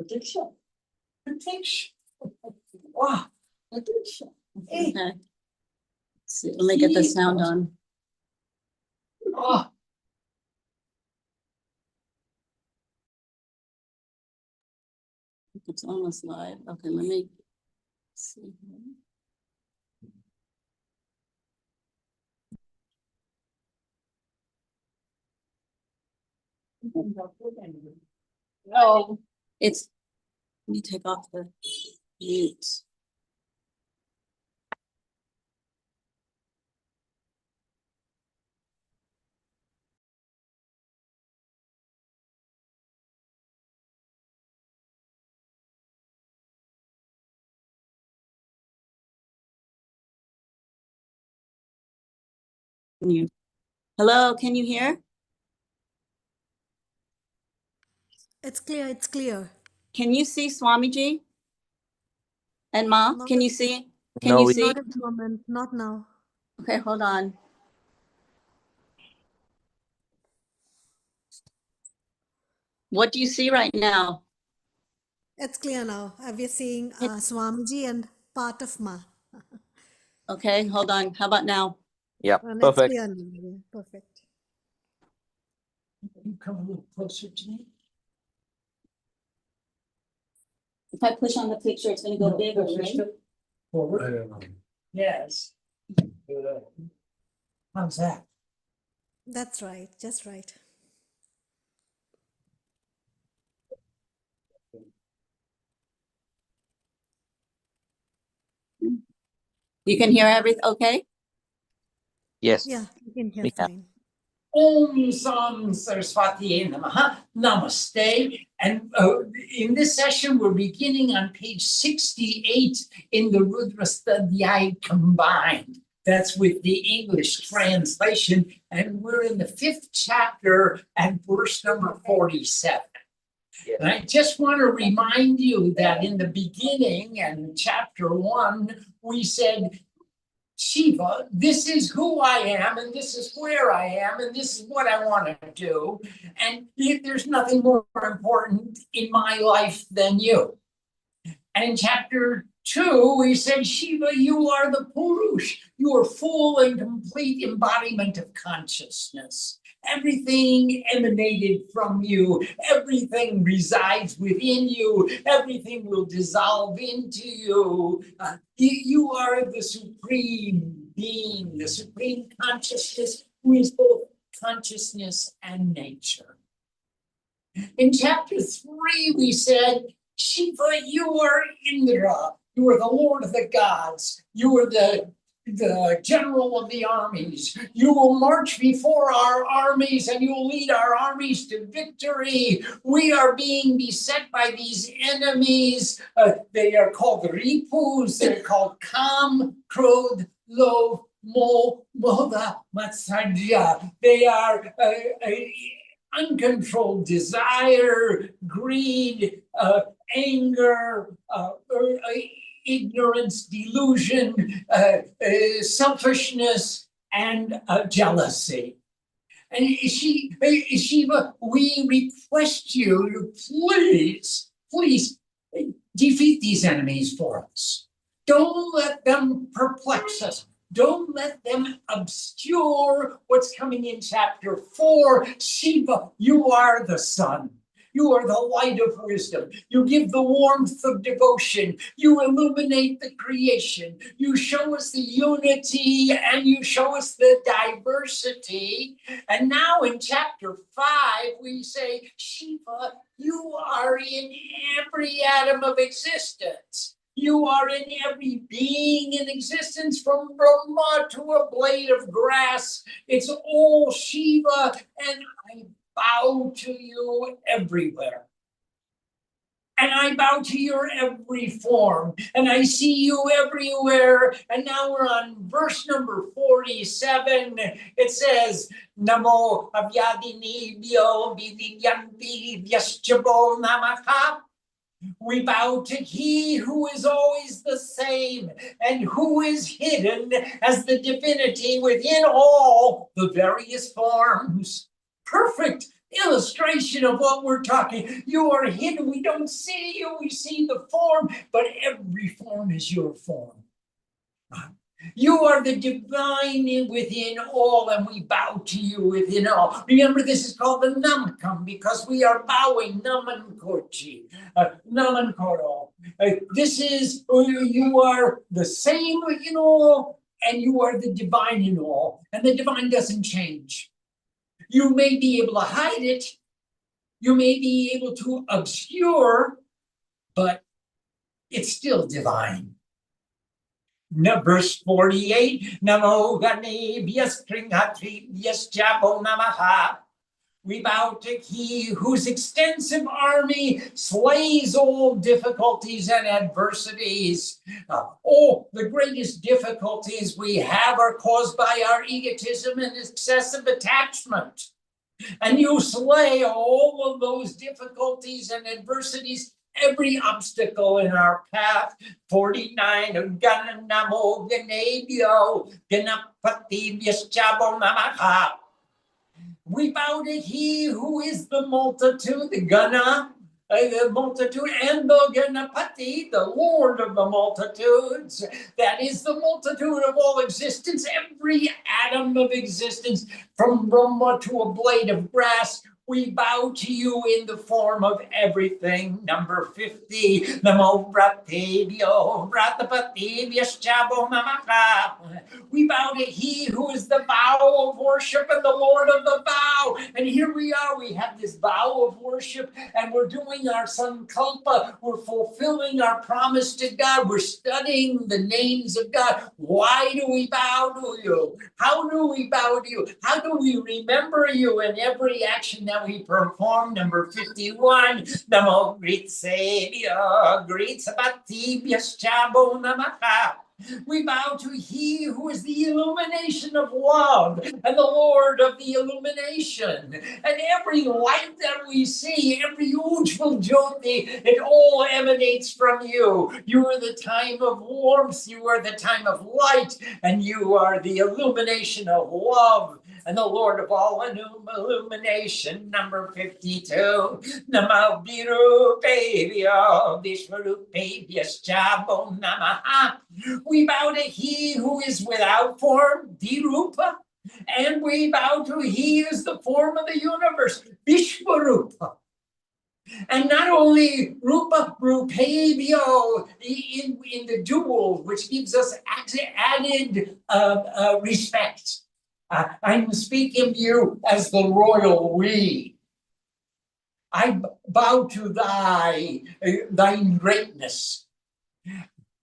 Protection. Protection. Wow. Protection. Hey. Okay. Let's see, let me get the sound on. Oh. It's almost live. Okay, let me see. No, it's, let me take off the mute. Hello, can you hear? It's clear, it's clear. Can you see Swamiji? And Ma, Not can at- you see? Can No, you we- see? Not at the moment, not now. Okay, hold on. What do you see right now? It's clear now. We're seeing Swamiji and part of Ma. Okay, hold on. How about now? Yeah, And perfect. it's clear now. Yeah, perfect. You come a little closer to me. If I push on the picture, it's gonna go bigger, right? Forward. Yes. How's that? That's right, just right. You can hear everything, okay? Yes. Yeah, you can hear We can. fine. Om Sam Saraswati Namaha. Namaste. And in this session, we're beginning on page 68 in the Rudrastadhyayi combined. That's with the English translation. And we're in the 5th chapter at verse number 47. Yes. And I just want to remind you that in the beginning and chapter 1, we said, Shiva, this is who I am, and this is where I am, and this is what I want to do. And there's nothing more important in my life than you. And in chapter 2, we said, Shiva, you are the Purush. You are full and complete embodiment of consciousness. Everything emanated from you. Everything resides within you. Everything will dissolve into you. You are the supreme being, the supreme consciousness who is both consciousness and nature. In chapter 3, we said, Shiva, you are Indra. You are the Lord of the gods. You are the general of the armies. You will march before our armies and you will lead our armies to victory. We are being beset by these enemies. They are called Ripus. They're called Kam, Krodh, Lobh, Moh, Moha, Matsarya. They are uncontrolled desire, greed, anger, ignorance, delusion, selfishness, and jealousy. And Shiva, we request you to please defeat these enemies for us. Don't let them perplex us. Don't let them obscure what's coming in chapter 4. Shiva, you are the sun. You are the light of wisdom. You give the warmth of devotion. You illuminate the creation. You show us the unity and you show us the diversity. And now in chapter 5, we say, Shiva, you are in every atom of existence. You are in every being in existence, from Brahma to a blade of grass. It's all Shiva, and I bow to you everywhere. And I bow to your every form, and I see you everywhere. And now we're on verse number 47. It says, Namo Avyadini Vyo Vidyanti Vyaschabo Namaka. We bow to he who is always the same and who is hidden as the divinity within all the various forms. Perfect illustration of what we're talking. You are hidden. We don't see you. We see the form, but every form is your form. You are the divine within all, and we bow to you within all. Remember, this is called the Namakam because we are bowing. Namankochi, Namankoro. This is, you are the same in all, and you are the divine in all, and the divine doesn't change. You may be able to hide it, you may be able to obscure, but it's still divine. Verse 48, Namo Ganebhyas Kringathribhyas Jabo Namaha. We bow to he whose extensive army slays all difficulties and adversities. The greatest difficulties we have are caused by our egotism and excessive attachment. And you slay all of those difficulties and adversities, every obstacle in our path. 49, Gananamo Ganebyo Ganapati Vyashabo Namaha. We bow to he who is the multitude, the Gana, the multitude, and the Ganapati, the Lord of the multitudes. That is the multitude of all existence, every atom of existence, from Brahma to a blade of grass. We bow to you in the form of everything. Number 50, Namo Vratebhyo Vratapati Vyashchabo Namaka. We bow to he who is the vow of worship and the Lord of the vow. And here we are, we have this vow of worship, and we're doing our sankalpa. We're fulfilling our promise to God. We're studying the names of God. Why do we bow to you? How do we bow to you? How do we remember you in every action that we perform? Number 51, Namo Gritsebhyo Gritsabati Vyashchabo Namaha. We bow to he who is the illumination of love and the Lord of the illumination. And every light that we see, every Ujjval Jyoti, it all emanates from you. You are the time of warmth, you are the time of light, and you are the illumination of love and the Lord of all illumination. Number 52, Namo Virupebhyo Vishvarupebhyashchabo Namaha. We bow to he who is without form, Virupa, and we bow to he who is the form of the universe, Vishvarupa. And not only Rupa, Rupebhyo in the dual, which gives us added respect. I'm speaking of you as the royal we. I bow to thine greatness.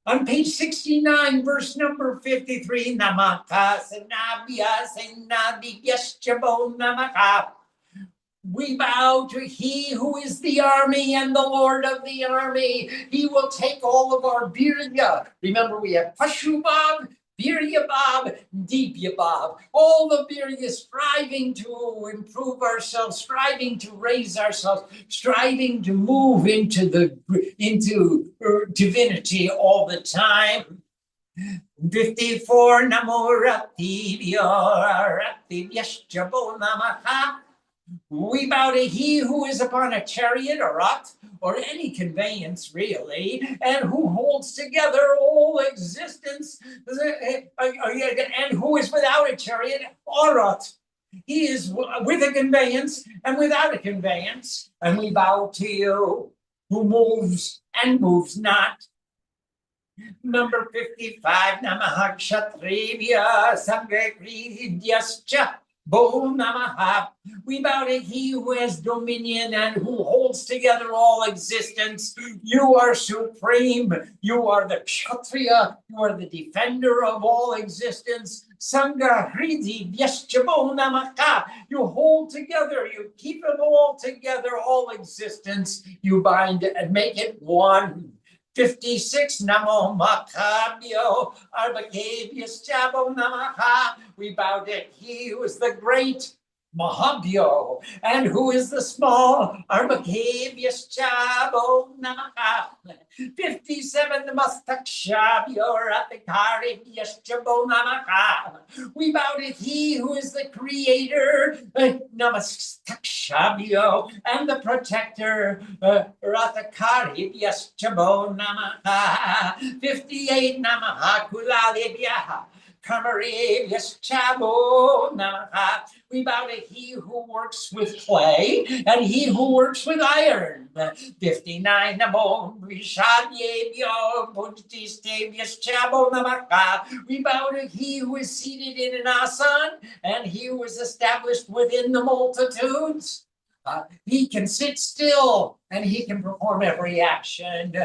On page 69, verse number 53, Namaka Sanabhya Sanabhyaschabo Namaka. We bow to he who is the army and the Lord of the army. He will take all of our birya. Remember, we have Pashubhav, Virya Bhav, Deepya Bhav. All the virya striving to improve ourselves, striving to raise ourselves, striving to move into divinity all the time. 54, Namo Ratibhyo Namaha. We bow to he who is upon a chariot or rat or any conveyance really, and who holds together all existence, and who is without a chariot or rat. He is with a conveyance and without a conveyance, and we bow to you who moves and moves not. Number 55, Namaha Kshatribhya Samgakridyascha Bo Namaha. We bow to he who has dominion and who holds together all existence. You are supreme. You are the Kshatriya. You are the defender of all existence. Sangha Hridi Vyashchabo Namaka. You hold together. You keep it all together, all existence. You bind it and make it one. 56, Namo Makabhyo Arbakebhyashchabo Namaha. We bow to he who is the great Mahabhyo. And who is the small? Armakavyas Chabo Namaha. 57 Namastakshabhyo Ratikari Yashchabo Namaha. We bow to he who is the creator, Namastakshabhyo, and the protector, Ratakari Yashchabo Namaha. 58 Namaha Kulalibhyaha. Kamari Yashchabo Namaha. We bow to he who works with clay and he who works with iron. 59 Namo Rishadye Chabo Namaka. We bow to he who is seated in an asan and he who is established within the multitudes. He can sit still and he can perform every action.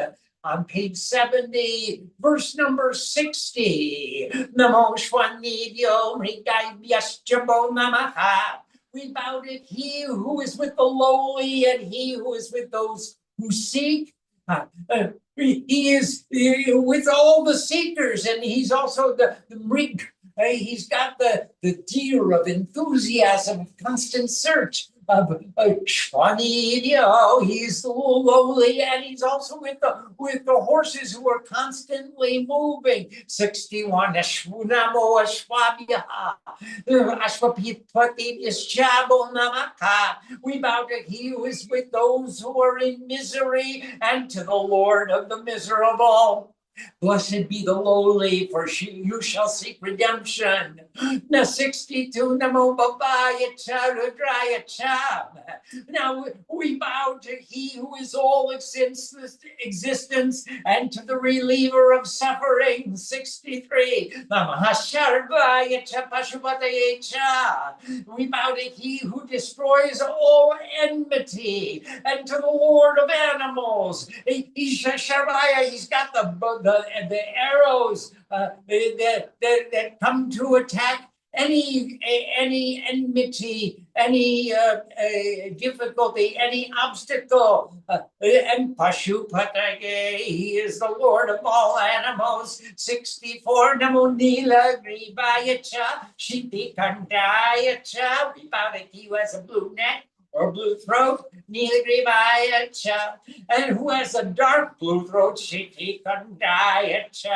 On page 70, verse number 60. Namo Shwanidyo Mrigaibyaschabo Namaha. We bow to he who is with the lowly and he who is with those who seek. He is with all the seekers, and he's also the mrig. He's got the deer of enthusiasm, of constant search. Shwanidyo, he's the lowly, and he's also with the horses who are constantly moving. 61 Ashwunamo Ashwabhyaha. Ashwapipati Ischabo Namaka. We bow to he who is with those who are in misery and to the Lord of the miserable. Blessed be the lowly, for you shall seek redemption. Na 62 Namo Babaya Rudrastadhyayi. Now we bow to he who is all existence and to the reliever of suffering. 63 Namahasharvaya Pashupataye. We bow to he who destroys all enmity and to the Lord of animals. He's got the arrows that come to attack any enmity, any difficulty, any obstacle. And Pashupatake, he is the Lord of all animals. 64 Namo Nila Grivayacha Shitikandayacha. We bow to he who has a blue neck or blue throat, Nilagrivayacha, and who has a dark blue throat, Shitikandayacha.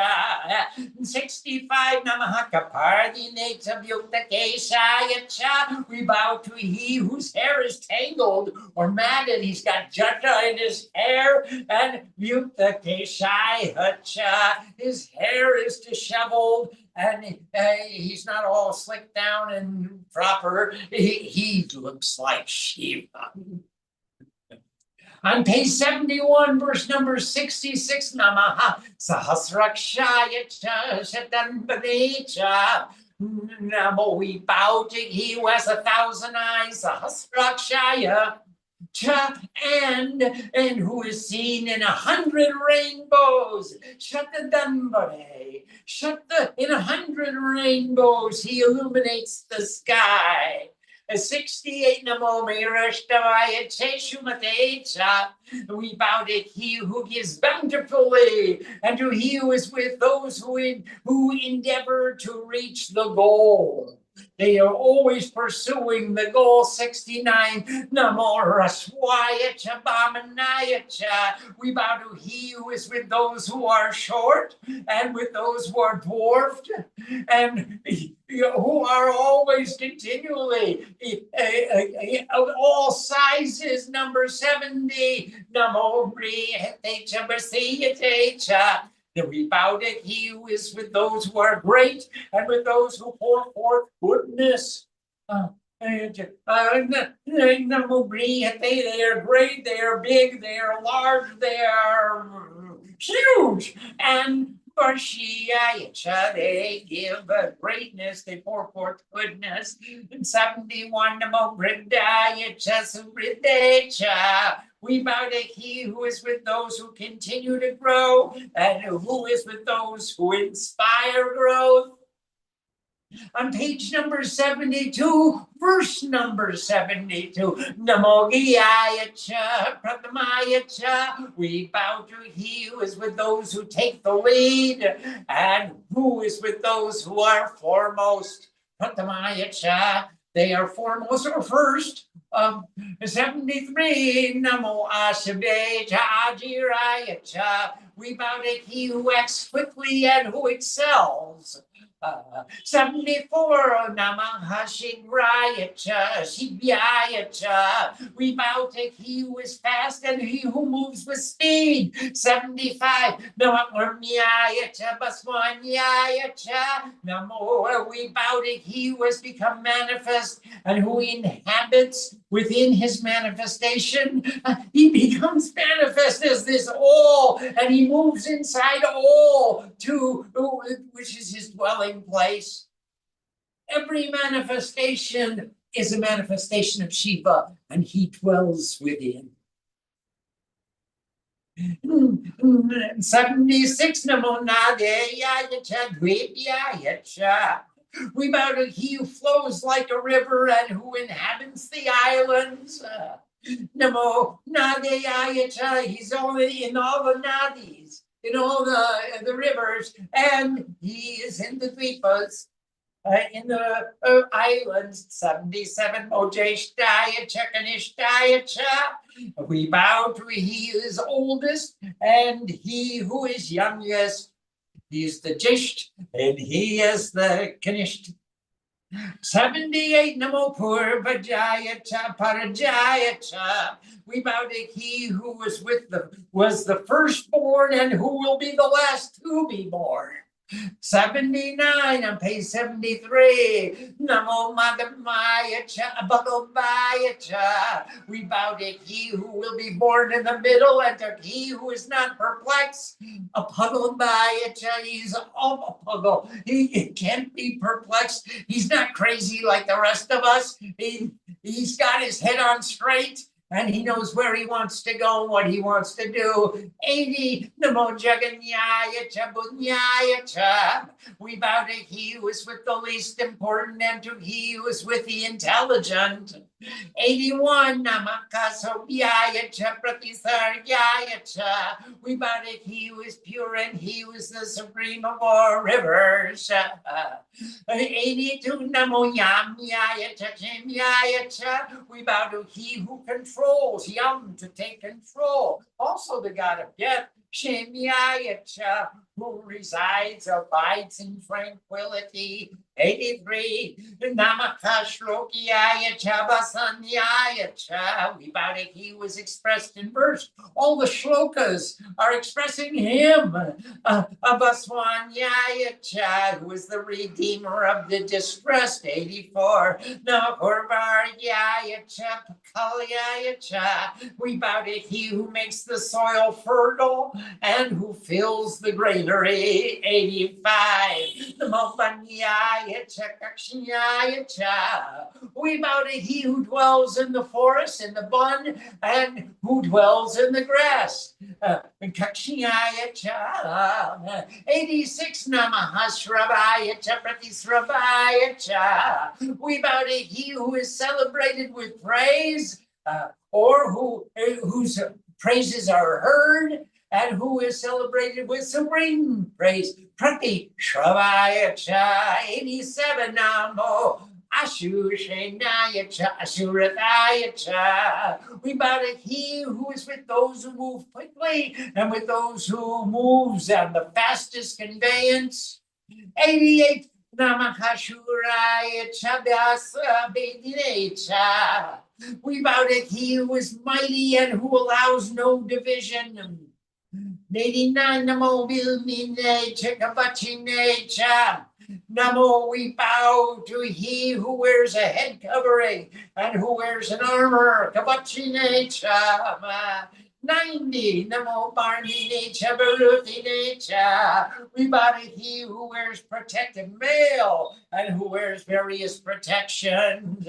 65 Namahakapardineta Vyuktakeshayacha. We bow to he whose hair is tangled or matted. He's got jata in his hair, and Vyuktakeshayacha. His hair is disheveled. And he's not all slicked down and proper. He looks like Shiva. On page 71, verse number 66, Namaha Sahasrakshaya Shatanbanecha. Namo, we bow to he who has 1,000 eyes, Sahasrakshaya. And who is seen in 100 rainbows. Shatadambare. In 100 rainbows, he illuminates the sky. 68 Namo Rudrastadhyayi Cheshumatecha. We bow to he who gives bountifully, and to he who is with those who endeavor to reach the goal. They are always pursuing the goal. 69 Namo Raswaya Chabamanaya. We bow to he who is with those who are short and with those who are dwarfed and who are always continually of all sizes. Number 70 Namo Brihatecha Brasiyatecha. That we bow to he who is with those who are great and with those who pour forth goodness. They are great, they are big, they are large, they are huge. And they give greatness, they pour forth goodness. And 71 Namo Vridayacha Suvridecha. We bow to he who is with those who continue to grow and who is with those who inspire growth. On page number 72, verse number 72, Namo Giyayacha Pratamayacha. We bow to he who is with those who take the lead and who is with those who are foremost. Pratamayacha. They are foremost or first. 73, Namo Asabe Tajiraya Cha. We bow to he who acts quickly and who excels. 74, Namah Hashigraya Cha, Shibyaya Cha. We bow to he who is fast and he who moves with speed. 75, Namah Murmyaya Cha, Baswanyaya Cha. Namo, we bow to he who has become manifest and who inhabits within his manifestation. He becomes manifest as this all, and he moves inside all to which is his dwelling place. Every manifestation is a manifestation of Shiva, and he dwells within. 76, Namo Nadeyaya Cha Dvipyaya Cha. We bow to he who flows like a river and who inhabits the islands. Namo Nadeyaya Cha. He's only in all the nadis, in all the rivers, and he is in the dvipas, in the islands. 77, Mojeshtaya Cha Kanishtaya Cha. We bow to he who is oldest and he who is youngest. He is the Jisht and he is the Kanisht. 78, Namo Purvajaya Cha Parajaya Cha. We bow to he who was the firstborn and who will be the last to be born. 79 on page 73. Namo Madhamaya Cha Bhagavaya Cha. We bow to he who will be born in the middle and to he who is not perplexed. Apagavaya Cha. He's all he can't be perplexed. He's not crazy like the rest of us. He's got his head on straight. And he knows where he wants to go and what he wants to do. 80, Namo Jaganyaya Cha Bunyaya Cha. We bow to he who is with the least important and to he who is with the intelligent. 81, Namakasobhyaya Cha Pratisargyaya Cha. We bow to he who is pure and he who is the supreme of all rivers. 82, Namo Yamyaya Cha Chemyaya Cha. We bow to he who controls, Yam, to take control. Also the god of death, Shemyaya Cha, who resides, abides in tranquility. 83, Namakashlokyaya Cha Basanyaya Cha. We bow to he who is expressed in verse. All the shlokas are expressing him. Abaswanyaya Cha, who is the redeemer of the distressed. 84, Nakurvaryaya Cha Pakalyaya Cha. We bow to he who makes the soil fertile and who fills the granary. 85, Namopanyaya Cha Kakshiyaya Cha. We bow to he who dwells in the forest, in the bun, and who dwells in the grass. Kakshiyaya Cha. 86, Namahasravaya Cha Pratisravaya Cha. We bow to he who is celebrated with praise, or whose praises are heard, and who is celebrated with supreme praise. Prati Shravaya Cha. 87, Namo Ashushenaya Cha Asurataya Cha. We bow to he who is with those who move quickly and with those who moves on the fastest conveyance. 88, Namahashuraya Cha Vyasa Vedine Cha. We bow to he who is mighty and who allows no division. 89, Namo Vilmine Chekabachine Cha. Namo, we bow to he who wears a head covering and who wears an armor. Kabachine Cha. 90, Namo Barnine Cha Barutine Cha. We bow to he who wears protective mail and who wears various protections.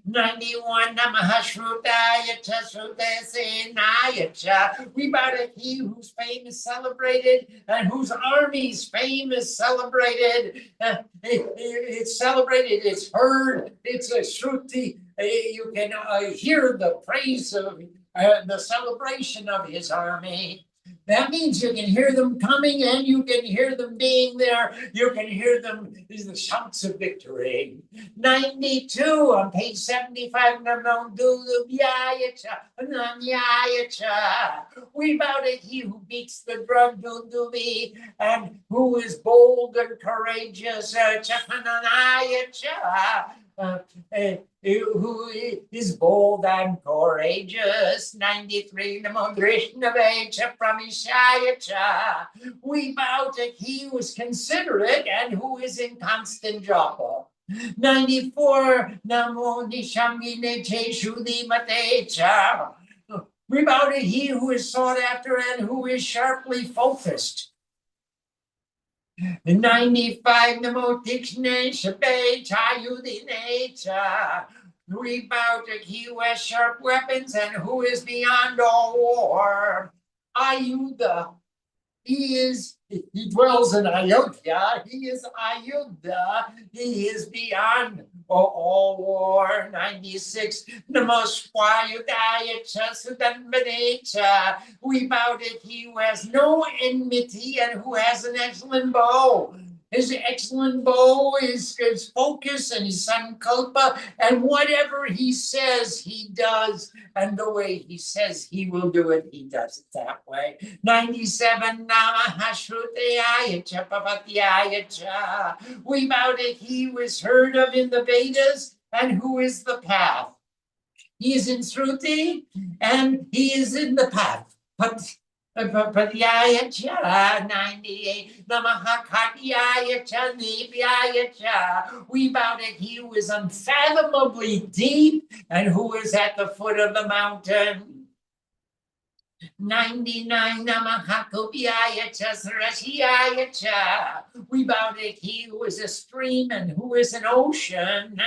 91, Namahashrutaya Cha Srutesenaya Cha. We bow to he whose fame is celebrated and whose army's fame is celebrated. It's celebrated, it's heard, it's a Shruti. You can hear the praise of the celebration of his army. That means you can hear them coming and you can hear them being there. You can hear them, these are the shouts of victory. 92 on page 75. We bow to he who beats the drug and who is bold and courageous. Who is bold and courageous. 93. Namo Drishnave Pramishaya. We bow to he who is considerate and who is in constant japa. 94. Namo Nishamine Cheshudi Matecha. We bow to he who is sought after and who is sharply focused. 95. Namo Tikshne Shabe Chayudinecha. We bow to he who has sharp weapons and who is beyond all war. Ayuda. He dwells in Ayodhya. He is Ayuda. He is beyond all war. 96. Namo Swayudaya Chasudanmanecha. We bow to he who has no enmity and who has an excellent bow. His excellent bow is his focus and his sankalpa, and whatever he says, he does. And the way he says he will do it, he does it that way. 97. Namahashrutayaya Chapapatyaya Cha. We bow to he who is heard of in the Vedas and who is the path. He is in Shruti and he is in the path. Patyaya Cha. 98. Namahakatyaya Cha Nipyaya Cha. We bow to he who is unfathomably deep and who is at the foot of the mountain. 99. Namahakopyaya Cha Sarashyaya Cha. We bow to he who is a stream and who is an ocean.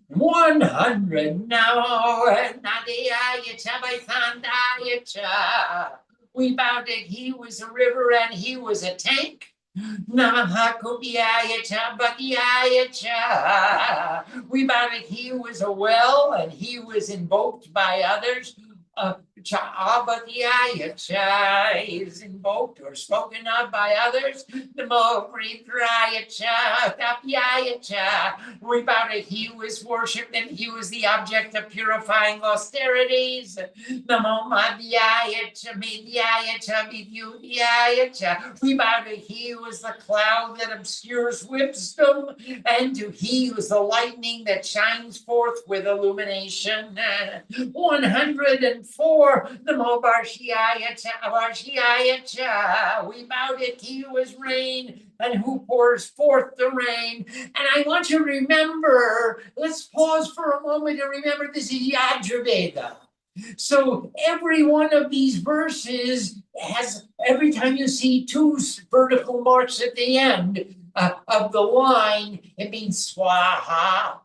100. Now, Nadiyaya Cha Vaisandaya Cha. We bow to he who is a river and he was a tank. Namahakopyaya Cha Bhatyaya Cha. We bow to he who is a well and he who is invoked by others. Cha Abhatyaya Cha is invoked or spoken of by others. Namo Rudrastadhyayi Cha Tapyaya Cha. We bow to he who is worshipped and he who is the object of purifying austerities. Namo Madhyaya Cha Midhyaya Cha Vidyudhyaya Cha. We bow to he who is the cloud that obscures wisdom and to he who is the lightning that shines forth with illumination. 104. Namo Varshiyaya Cha. We bow to he who is rain and who pours forth the rain. And I want you to remember, let's pause for a moment and remember this is Yajurveda. So every one of these verses has, every time you see two vertical marks at the end of the line, it means Swaha.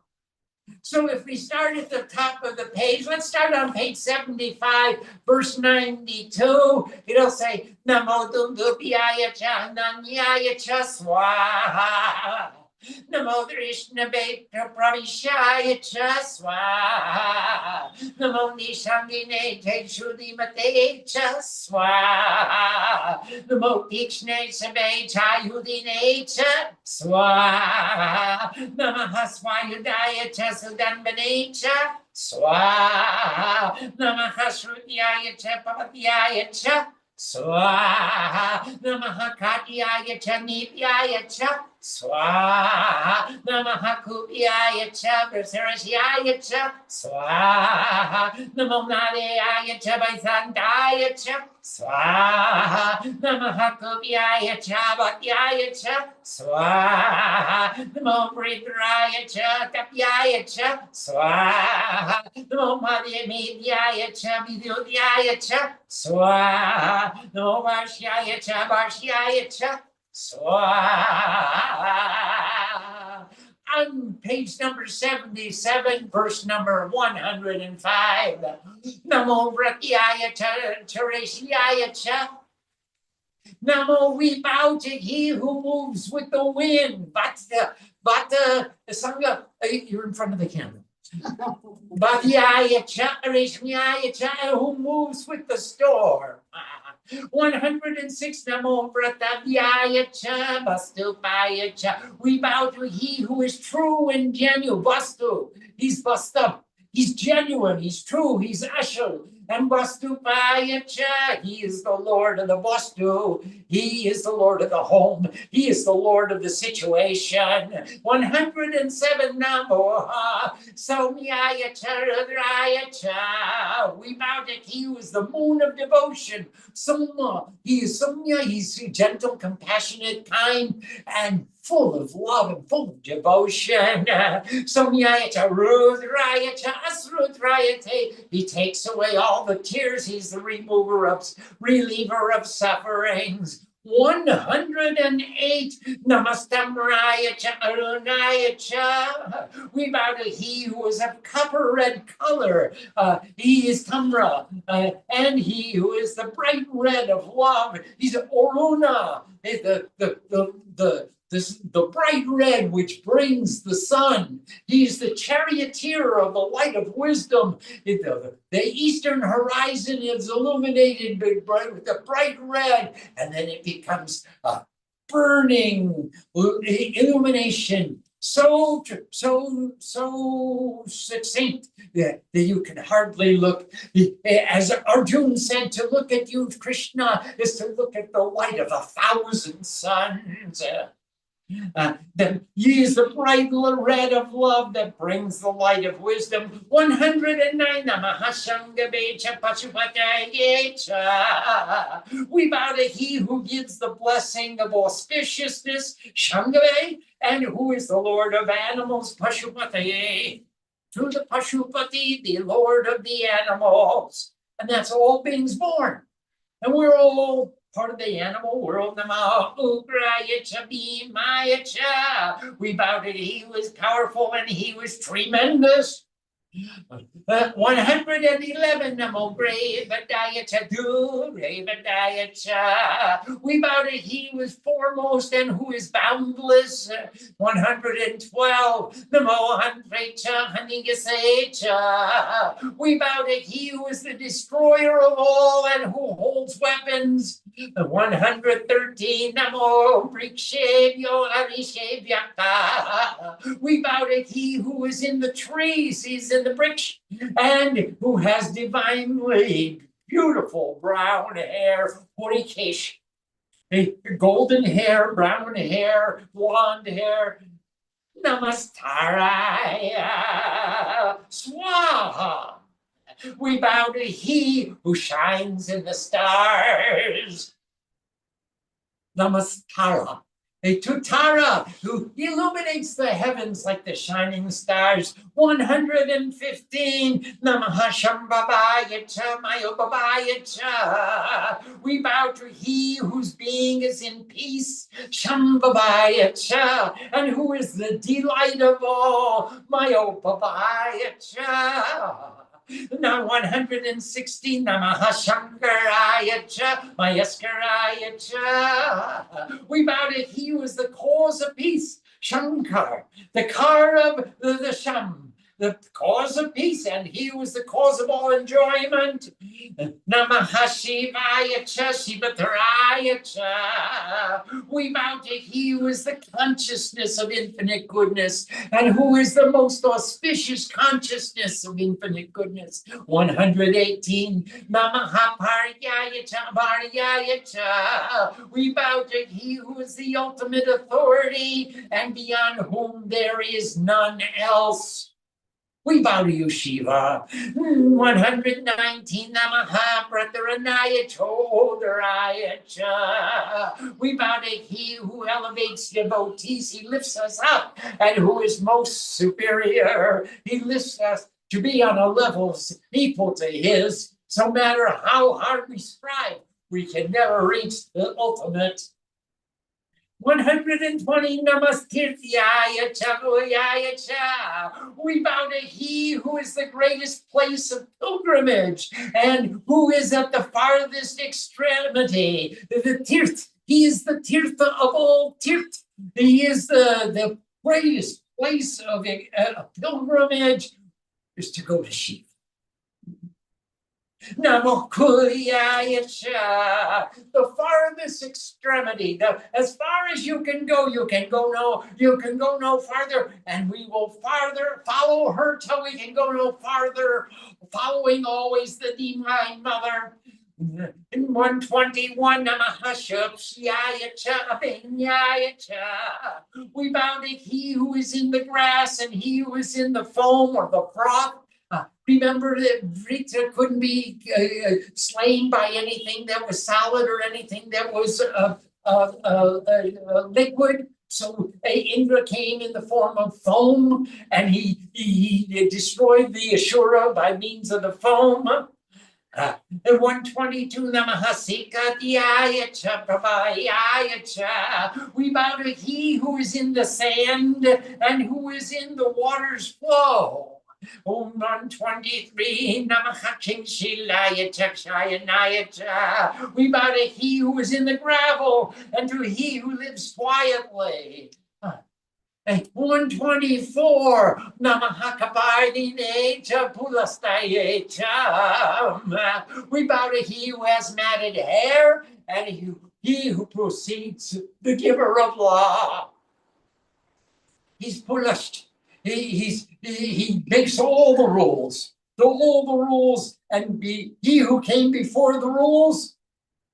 So if we start at the top of the page, let's start on page 75, verse 92. It'll say, Namo Dundubhyaya Cha Nanyaya Cha Swaha. Namo Drishnave Pramishaya Cha Swaha. Namo Nishamine Teshudi Mate Cha Swaha. Namo Tikshne Sabe Chayudine Cha Swaha. Namaha Swayudaya Cha Sudanmane Cha Swaha. Namaha Shrutyaya Cha Papatyaya Cha Swaha. Namaha Katyaya Cha Nipyaya Cha Swaha. Namaha Kupyaya Cha Sarashyaya Cha Swaha. Namo Nadeyaya Cha Vaisandaya Cha Swaha. Namaha Kupyaya Cha Bhatyaya Cha Swaha. Namo Rudrastadhyayi Cha Tapyaya Cha Swaha. Namo Madhyamedhyaya Cha Vidyudhyaya Cha Swaha. Namo Varshyaya Cha Swaha. On page number 77, verse number 105. Namo Vratyaya Cha Terashyaya Cha. Namo, we bow to he who moves with the wind. Vata, Sangha, you're in front of the camera. Bhatyaya Cha Rishmyaya Cha, who moves with the storm. 106 Namo Rudrastadhyayi cha Vastupaya cha. We bow to he who is true and genuine. Vastu, he's Vasta. He's genuine, he's true, he's Ashur. And Vastupaya cha, he is the Lord of the Vastu. He is the Lord of the home. He is the Lord of the situation. 107 Namo Somyaya cha Rudraya cha. We bow to he who is the moon of devotion. Soma, he is Somya, he's gentle, compassionate, kind, and full of love and full of devotion. Somyaya cha Rudraya cha Asrudraya te. He takes away all the tears. He's the reliever of sufferings. 108 Namastamraya cha Arunaya cha. We bow to he who is of copper red color. He is Tamra, and he who is the bright red of love. He's Oruna, the bright red which brings the sun. He's the charioteer of the light of wisdom. The eastern horizon is illuminated with the bright red, and then it becomes a burning illumination. So succinct that you can hardly look. As Arjuna said, to look at you, Krishna, is to look at the light of 1,000 suns. He is the bright red of love that brings the light of wisdom. 109 Namahashangabecha Pashupatayecha. We bow to he who gives the blessing of auspiciousness, Shangabe, and who is the Lord of animals, Pashupataye. To the Pashupati, the Lord of the animals. And that's all beings born. And we're all part of the animal world. We bow to he who is powerful and he was tremendous. 111 Namo Revadaya cha. We bow to he who is foremost and who is boundless. 112 Namo Hanprecha Hanigasecha. We bow to he who is the destroyer of all and who holds weapons. 113 Namo Brikshevyo Arishevyaka. We bow to he who is in the trees, he's in the bricks, and who has divinely beautiful brown hair, Horikesh. Golden hair, brown hair, blonde hair. Namastaraya Swaha. We bow to he who shines in the stars. Namaskara. To Tara, who illuminates the heavens like the shining stars. 115 Namahashambhabaya cha Mayobhabaya cha. We bow to he whose being is in peace, Shambhabaya cha, and who is the delight of all, Mayobhabaya cha. Now 116 Namahashankaraya cha Mayaskaraya cha. We bow to he who is the cause of peace, Shankar, the car of the Sham, the cause of peace, and he who is the cause of all enjoyment. Namahashivaya cha Shivataraya cha. We bow to he who is the consciousness of infinite goodness, and who is the most auspicious consciousness of infinite goodness. 118 Namahaparyaya cha Paryaya cha. We bow to he who is the ultimate authority, and beyond whom there is none else. We bow to you, Shiva. 119 Namaha Prataranaya Chodaraya cha. We bow to he who elevates devotees. He lifts us up, and who is most superior. He lifts us to be on a level equal to his. So no matter how hard we strive, we can never reach the ultimate. 120 Namastirthaya Chavuyaya cha. We bow to he who is the greatest place of pilgrimage, and who is at the farthest extremity. The Tirth, he is the Tirtha of all Tirth. He is the greatest place of a pilgrimage is to go to Shiva. Namo Kulyaya Cha. The farthest extremity, as far as you can go no farther, and we will farther follow her till we can go no farther, following always the Divine Mother. In 121, Namahashupsyaya Cha Abhinyaya Cha. We bow to he who is in the grass and he who is in the foam or the froth. Remember that Rita couldn't be slain by anything that was solid or anything that was liquid. So Indra came in the form of foam, and he destroyed the Ashura by means of the foam. At 122, Namahasika Cha Prabhayaya Cha. We bow to he who is in the sand and who is in the water's flow. Om 123, Namahaching Shilaya Chakshayanaya Cha. We bow to he who is in the gravel and to he who lives quietly. 124, Namahakaparine Cha Pulastaye Cha. We bow to he who has matted hair and he who proceeds, the giver of law. He's Pulast. He makes all the rules, and he who came before the rules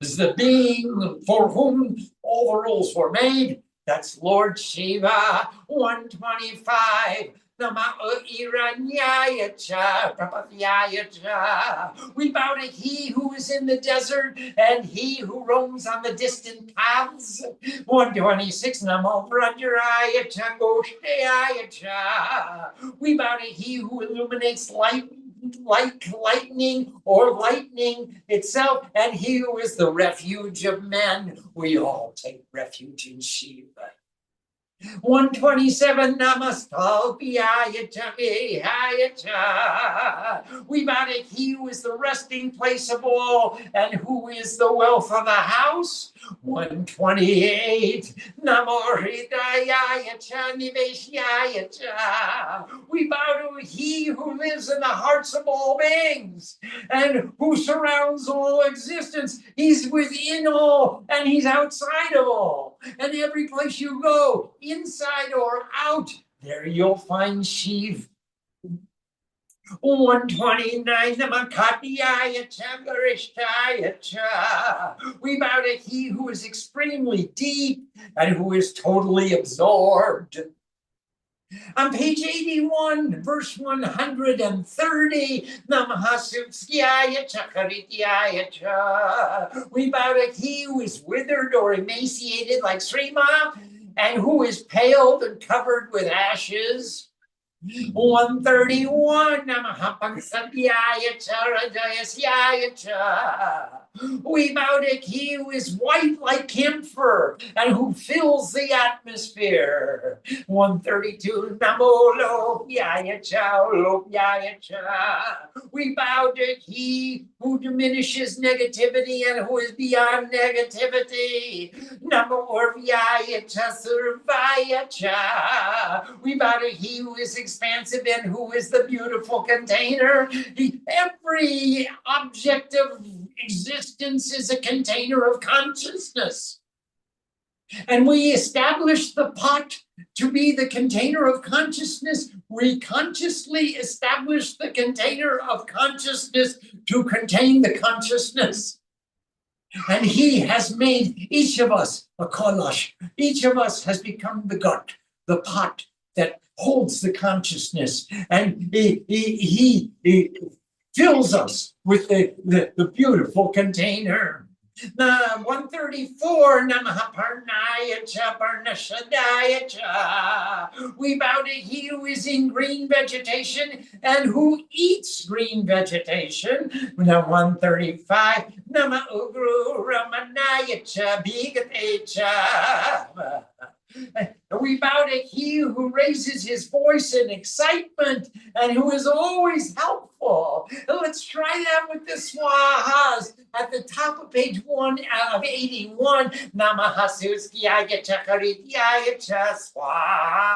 is the being for whom all the rules were made. That's Lord Shiva. 125. We bow to he who is in the desert and he who roams on the distant paths. 126. We bow to he who illuminates light like lightning or lightning itself, and he who is the refuge of men. We all take refuge in Shiva. 127, Namastalpiyaya Cha. We bow to he who is the resting place of all and who is the wealth of the house. 128, Namohridayaya Cha Niveshyaya Cha. We bow to he who lives in the hearts of all beings and who surrounds all existence. He's within all and he's outside of all. And every place you go, inside or out, there you'll find Shiv. 129, Namakatiyaya Changarishtaya Cha. We bow to he who is extremely deep and who is totally absorbed. On page 81, verse 130, Namahasupsyaya Chakarityaya Cha. We bow to he who is withered or emaciated like Srima, and who is paled and covered with ashes. 131, Namahapansatyaya Charadayasya Cha. We bow to he who is white like camphor and who fills the atmosphere. 132, Namo Lopyaya Cha, Lopyaya Cha. We bow to he who diminishes negativity and who is beyond negativity. Namo Orvyaya Cha, Survaya Cha. We bow to he who is expansive and who is the beautiful container. Every object of existence is a container of consciousness. And we establish the pot to be the container of consciousness. We consciously establish the container of consciousness to contain the consciousness. And he has made each of us a kalash. Each of us has become the gut, the pot that holds the consciousness. And he fills us with the beautiful container. 134, Namahaparnaya Cha Parnashadaya Cha. We bow to he who is in green vegetation and who eats green vegetation. Now 135, Nama Ugru Ramanaya Cha Bhigate Cha. We bow to he who raises his voice in excitement and who is always helpful. Let's try that with the swahas at the top of page 1 of 81. Namahasuskiyaya Chakarityaya Cha Swaha.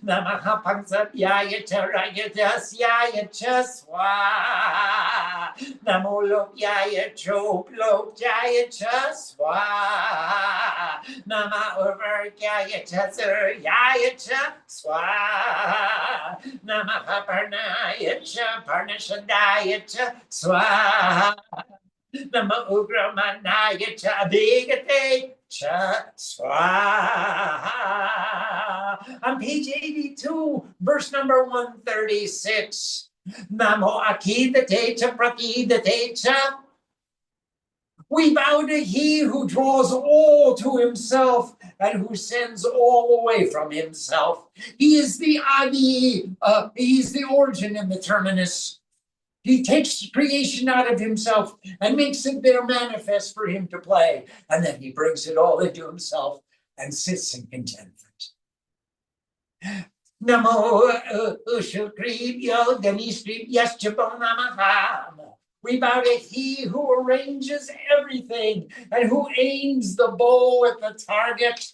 Namaha Pangsapyaya Charayatasyaya Chaswa. Namo Lopyaya Choplopyaya Chaswa. Nama Urvarkyaya Chasaryaya Chaswa. Namaha Parnaya Chaparnashandaya Chaswa. Nama Ugramanaya Chabigate Cha Swaha. On page 82, verse number 136. Namo Akidate Cha Prakidate Cha. We bow to he who draws all to himself and who sends all away from himself. He is the Adi, he is the origin and the terminus. He takes creation out of himself and makes it there manifest for him to play. And then he brings it all into himself and sits in contentment. Namo Ushukriyo Ganishri Yaschabo Namaha. We bow to he who arranges everything and who aims the bow at the target.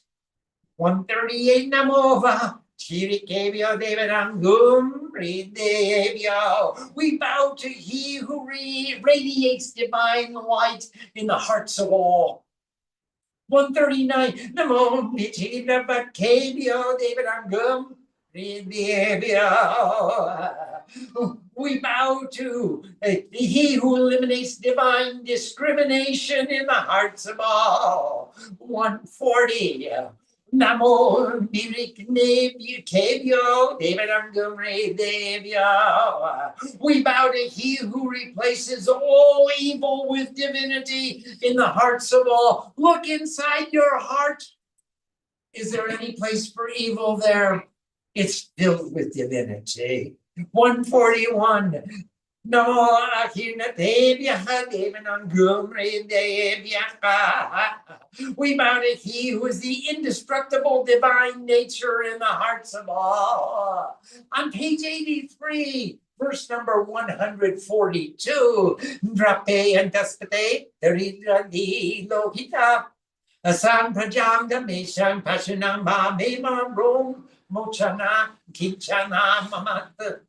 138 Namova. Chirikevyo Devarangum Ridevyo. We bow to he who radiates divine light in the hearts of all. 139 Namo Michidavakevyo Devarangum Ridevyo. We bow to he who eliminates divine discrimination in the hearts of all. 140 Namo Miriknevyo Devarangum Devyo. We bow to he who replaces all evil with divinity in the hearts of all. Look inside your heart. Is there any place for evil there? It's filled with divinity. 141 Namo Ahinatevya Devanangum Devya. We bow to he who is the indestructible divine nature in the hearts of all. On page 83, verse number 142, Drape and Daspate, Teridradi Lohita, Asam Prajam Damesham Pashanam Mamam Rom Mochana Kinchana Mamat.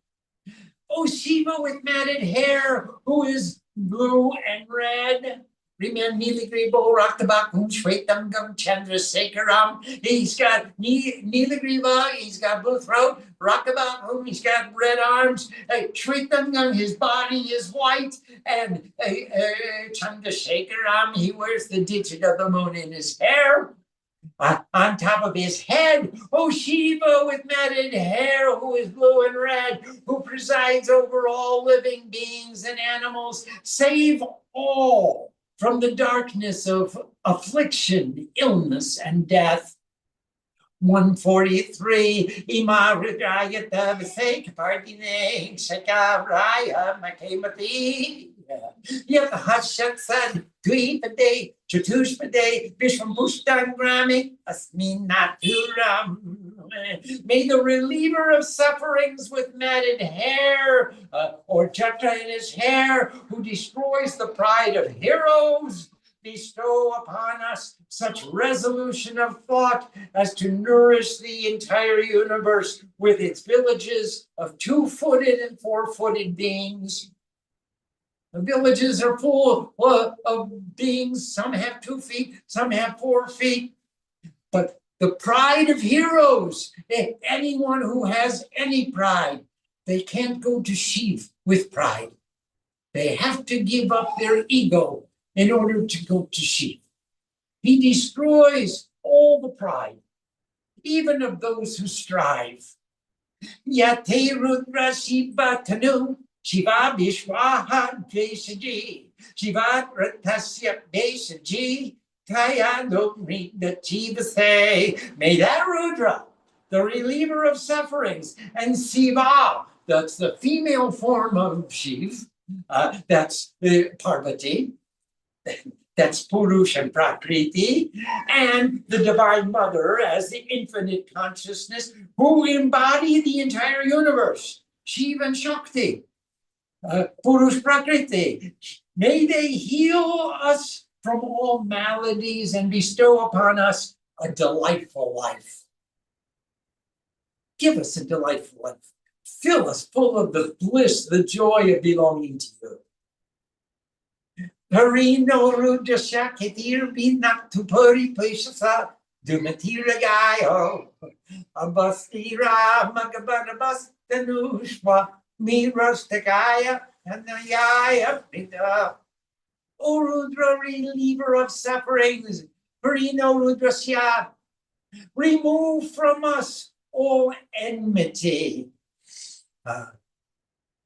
Oh, Shiva with matted hair, who is blue and red. Remember Nilagribo Raktabakum Shwetam Gam Chandrasekaram. He's got Nilagriva, he's got blue throat, Rakabakum, he's got red arms, Shwetam Gam, his body is white, and Chandrasekaram, he wears the digit of the moon in his hair. On top of his head, oh Shiva with matted hair, who is blue and red, who presides over all living beings and animals, save all from the darkness of affliction, illness, and death. 143 Ima Rudrayata Visek Pardine Shakavraya Makemati Yatahashatsad Dvipade Chatushpade Vishwampushtan Grami Asminaturam. May the reliever of sufferings with matted hair, or Jatra in his hair, who destroys the pride of heroes, bestow upon us such resolution of thought as to nourish the entire universe with its villages of 2-footed and 4-footed beings. The villages are full of beings. Some have 2 feet, some have 4 feet. But the pride of heroes, anyone who has any pride, they can't go to Shiv with pride. They have to give up their ego in order to go to Shiv. He destroys all the pride, even of those who strive. Yate Rudra Shiva Tanu, Shiva Vishwaha Dvesaji, Shiva Ratasya Desaji, Kaya Lokri the Chivase. May that Rudra, the reliever of sufferings, and Shiva, that's the female form of Shiv, that's Parvati, that's Purush and Prakriti, and the Divine Mother as the infinite consciousness who embody the entire universe, Shiva and Shakti, Purush Prakriti. May they heal us from all maladies and bestow upon us a delightful life. Give us a delightful life. Fill us full of the bliss, the joy of belonging to you. Parino Rudrasya Ketir Binak to Puri Pishasa Dumatira Abastira Magabanabas Tanushma Mirastakaya and Nayaya Pita. O Rudra, reliever of sufferings, Parino Rudrasya, remove from us all enmity.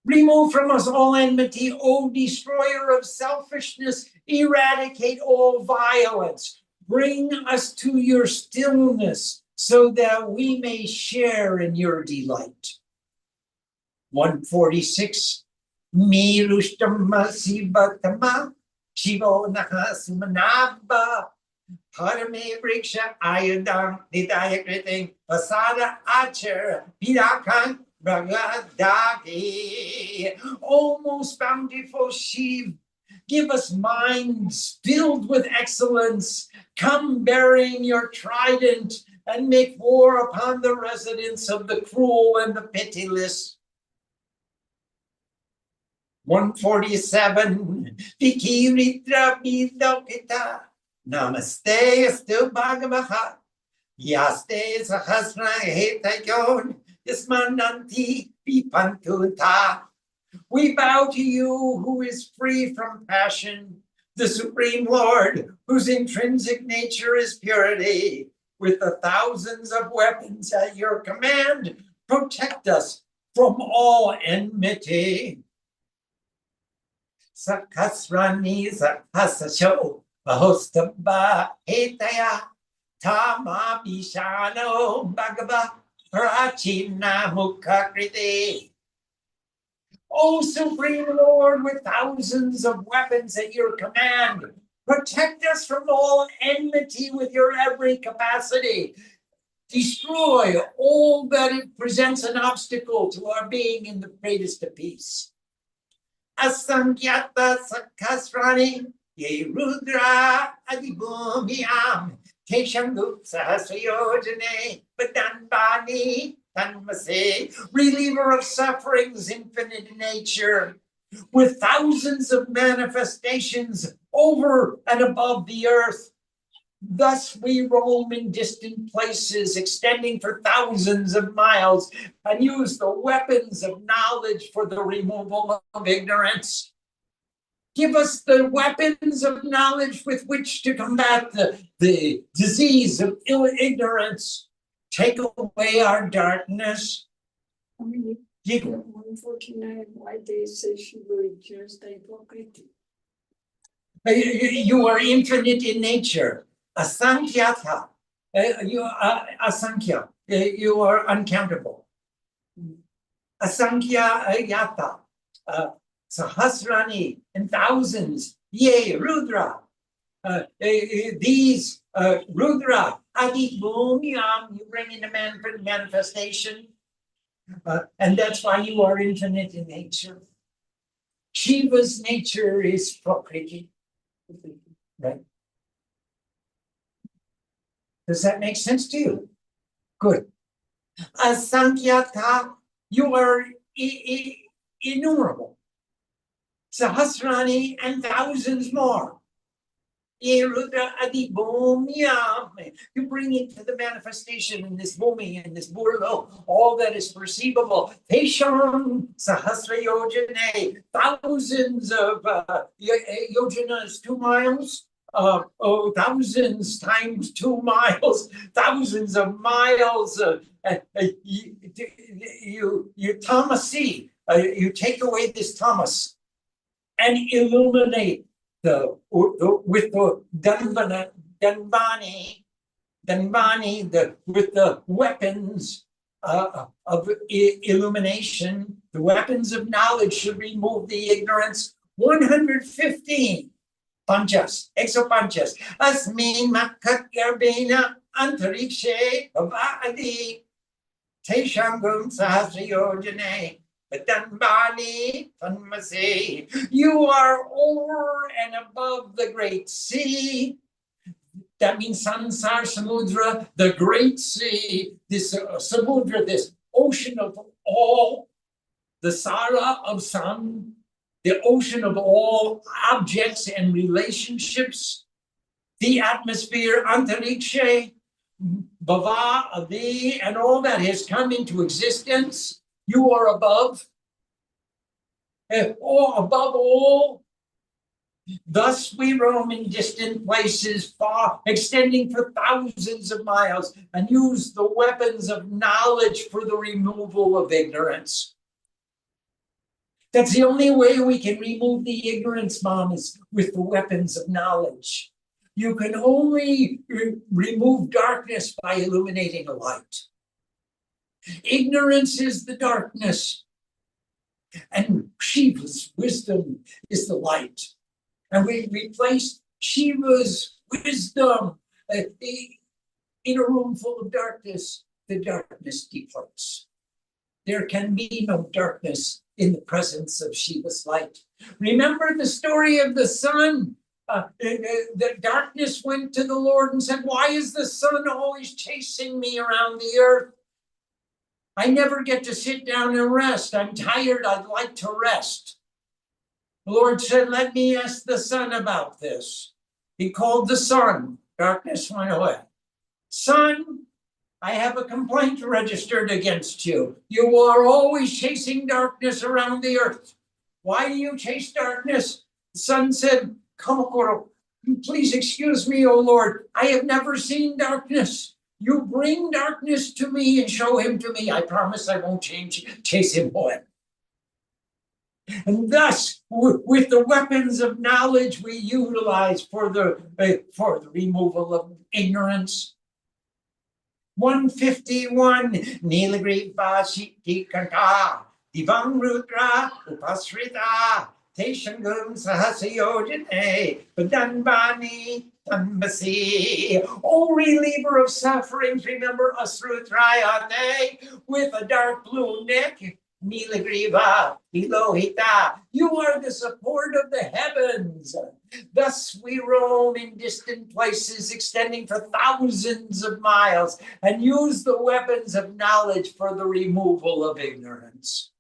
Remove from us all enmity, O destroyer of selfishness, eradicate all violence. Bring us to your stillness so that we may share in your delight. 146. Mirushtama Sivatama Shivo Nahasumanaba Harame Vriksha Ayadam Nidaya Kriting Pasada Achar Pirakan Bragadagi. O most bountiful Shiv, give us minds filled with excellence. Come bearing your trident and make war upon the residents of the cruel and the pitiless. 147. Vikiritra Bidokita. Namaste Astu Bhagavaha. Yaste Sahasra Hetayon. Yasmananti Vipantuta. We bow to you who is free from passion, the Supreme Lord, whose intrinsic nature is purity. With the thousands of weapons at your command, protect us from all enmity. Sakasrani Sakasasho Bahostamba Hetaya Tama Bishano Bhagava Prachina Mukhakriti. O Supreme Lord, with thousands of weapons at your command, protect us from all enmity with your every capacity. Destroy all that it presents an obstacle to our being in the greatest of peace. Asankyata Sakasrani Ye Rudra Adibhumiyam Keshangu Sahasrayojane Badanbani Tanmase, reliever of sufferings, infinite in nature, with thousands of manifestations over and above the earth. Thus we roam in distant places, extending for thousands of miles, and use the weapons of knowledge for the removal of ignorance. Give us the weapons of knowledge with which to combat the disease of ignorance. Take away our darkness. 149, why they say she will reduce the hypocrisy. You are infinite in nature. Asankyata. Asankhya. You are uncountable. Asankhya. Sahasrani, and thousands. Yea, Rudra. These Rudra, Adibhumyam, you bring into manifestation. And that's why you are infinite in nature. Shiva's nature is Prakriti. Right? Does that make sense to you? Good. Asankyata, you are innumerable. Sahasrani and thousands more. Rudra Adibhumyam. You bring into the manifestation in this bhumi, in this burlo, all that is perceivable. Tesham Sahasra Yojane, thousands of yojanas, 2 miles. Thousands times 2 miles, thousands of miles. You tamasi, you take away this tamas and illuminate with the Danbani, with the weapons of illumination, the weapons of knowledge should remove the ignorance. 115 panchas, exopanchas. Asmin makat garbena antarikshe avadi teshangum sahasrayojane. Danbani Tanmase, you are over and above the great sea. That means Sansar Samudra, the great sea, this Samudra, this ocean of all, the Sara of sun, the ocean of all objects and relationships, the atmosphere, Antarikshe, Bhava, Adi, and all that has come into existence. You are above. Or above all. Thus we roam in distant places, far, extending for thousands of miles, and use the weapons of knowledge for the removal of ignorance. That's the only way we can remove the ignorance, Mom, is with the weapons of knowledge. You can only remove darkness by illuminating a light. Ignorance is the darkness, and Shiva's wisdom is the light. And we replaced Shiva's wisdom in a room full of darkness. The darkness departs. There can be no darkness in the presence of Shiva's light. Remember the story of the sun? The darkness went to the Lord and said, "Why is the sun always chasing me around the earth? I never get to sit down and rest. I'm tired. I'd like to rest." The Lord said, "Let me ask the sun about this." He called the sun. Darkness went away. "Sun, I have a complaint registered against you. You are always chasing darkness around the earth. Why do you chase darkness?" The sun said, "Kamakoro, please excuse me, O Lord. I have never seen darkness. You bring darkness to me and show him to me. I promise I won't chase him away." And thus, with the weapons of knowledge we utilize for the removal of ignorance. 151, Nilagriva Shiti Kanta, Divang Rudra Upasrita, Teshangum Sahasayojane, Padanbani Tanbasi. O reliever of sufferings, remember Asrutrayane with a dark blue neck. Nilagriva, Elohita, you are the support of the heavens. Thus we roam in distant places, extending for thousands of miles, and use the weapons of knowledge for the removal of ignorance.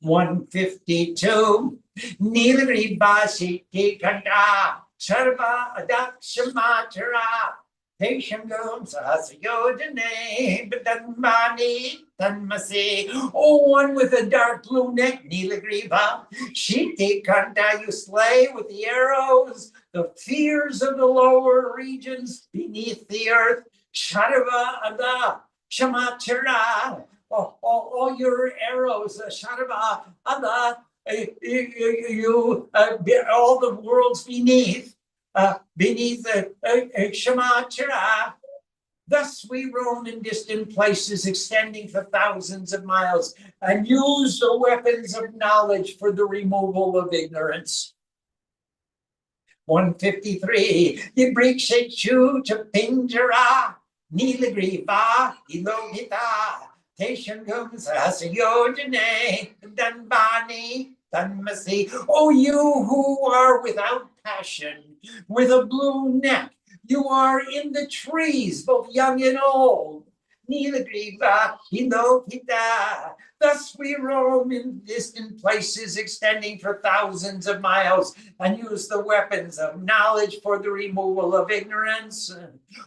152, Nilagriva Shiti Kanta, Sarva Adakshamatara. Teshangum Sahasayojane, Badanmani Tanmasi. Oh, one with a dark blue neck, Nilagriva. Shiti Kanta, you slay with the arrows the fears of the lower regions beneath the earth. Sharava Ada Shamatara. All your arrows, Sharava Ada, all the worlds beneath. Beneath the Shamatara. Thus we roam in distant places, extending for thousands of miles, and use the weapons of knowledge for the removal of ignorance. 153, Yibrikshechu to Pinjara, Nilagriva, Ilogita, Teshangum Sahasayojane, Danbani. Oh, you who are without passion, with a blue neck, you are in the trees, both young and old. Nilagriva, Hinokita. Thus we roam in distant places, extending for thousands of miles, and use the weapons of knowledge for the removal of ignorance.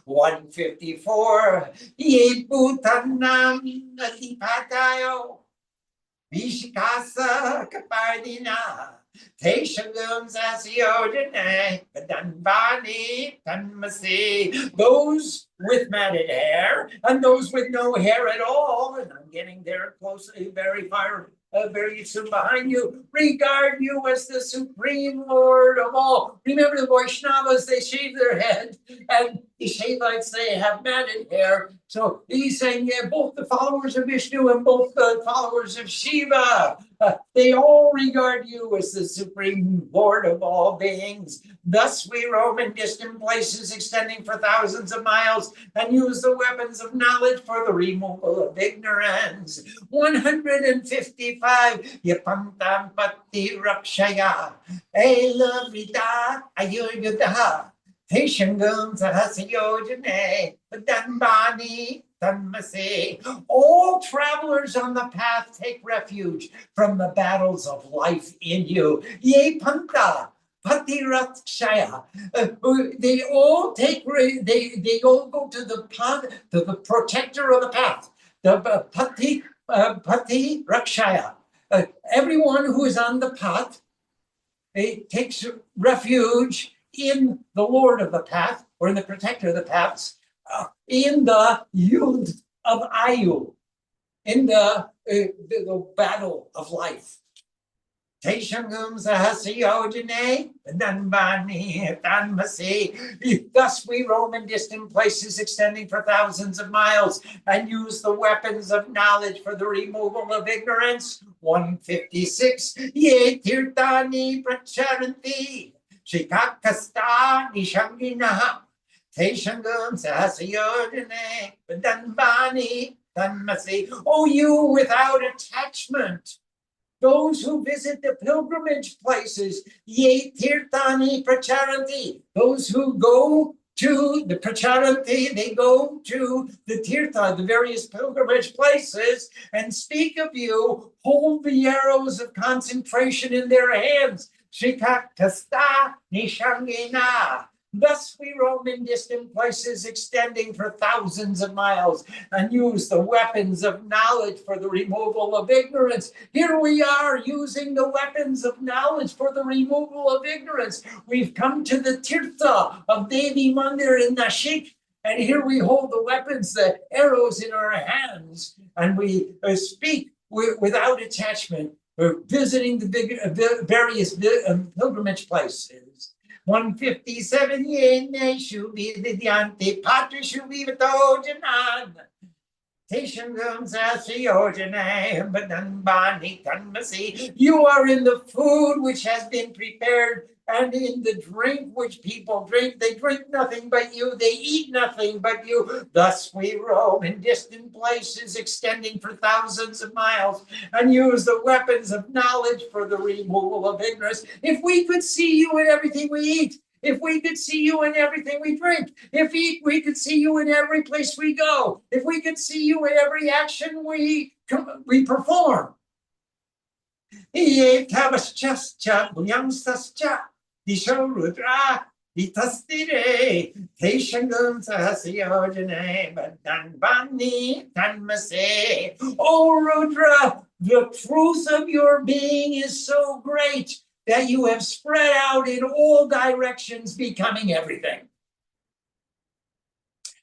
154, Yebutanam Natipatayo. Vishikasa Kapadina, Teshagum Sasiyojane, Danbani, Tanmasi. Those with matted hair and those with no hair at all, and I'm getting there close, very far, very soon behind you, regard you as the supreme Lord of all. Remember the Vaishnavas, they shave their head, and the Shaivites, they have matted hair. So he's saying, yeah, both the followers of Vishnu and both the followers of Shiva, they all regard you as the supreme Lord of all beings. Thus we roam in distant places, extending for thousands of miles, and use the weapons of knowledge for the removal of ignorance. 155, Yapantam Patti Rakshaya, Elavita Ayurveda, Teshangum Sahasayojane, Danbani Tanmase. All travelers on the path take refuge from the battles of life in you. Ye Panta. Patiratshaya. They all they all go to the path, to the protector of the path, the Pati Rakshaya. Everyone who is on the path takes refuge in the Lord of the path, or in the protector of the paths, in the Yud of Ayu, in the battle of life. Thus we roam in distant places extending for thousands of miles and use the weapons of knowledge for the removal of ignorance. 156. Ye tirtani pracharanti shikakasta nishanginaha Teshangam sahasayodane Danbani Tanmasi. Oh, you without attachment, those who visit the pilgrimage places, ye tirtani pracharanti, those who go to the pracharanti, they go to the tirtha, the various pilgrimage places, and speak of you, hold the arrows of concentration in their hands. Shikakasta nishangina. Thus we roam in distant places extending for thousands of miles and use the weapons of knowledge for the removal of ignorance. Here we are using the weapons of knowledge for the removal of ignorance. We've come to the Tirtha of Devi Mandir in Nashik, and here we hold the weapons, the arrows in our hands, and we speak without attachment. We're visiting the various pilgrimage places. 157 Yene Shubi Vidyante Patra Shubi Vitojanan. You are in the food which has been prepared, and in the drink which people drink. They drink nothing but you, they eat nothing but you. Thus we roam in distant places extending for thousands of miles and use the weapons of knowledge for the removal of ignorance. If we could see you in everything we eat, if we could see you in everything we drink, if we could see you in every place we go, if we could see you in every action we perform. Disho Rudra, Itastire, Teshangum Sahasayojane, Danbani, Danmase. Oh Rudra, the truth of your being is so great that you have spread out in all directions, becoming everything.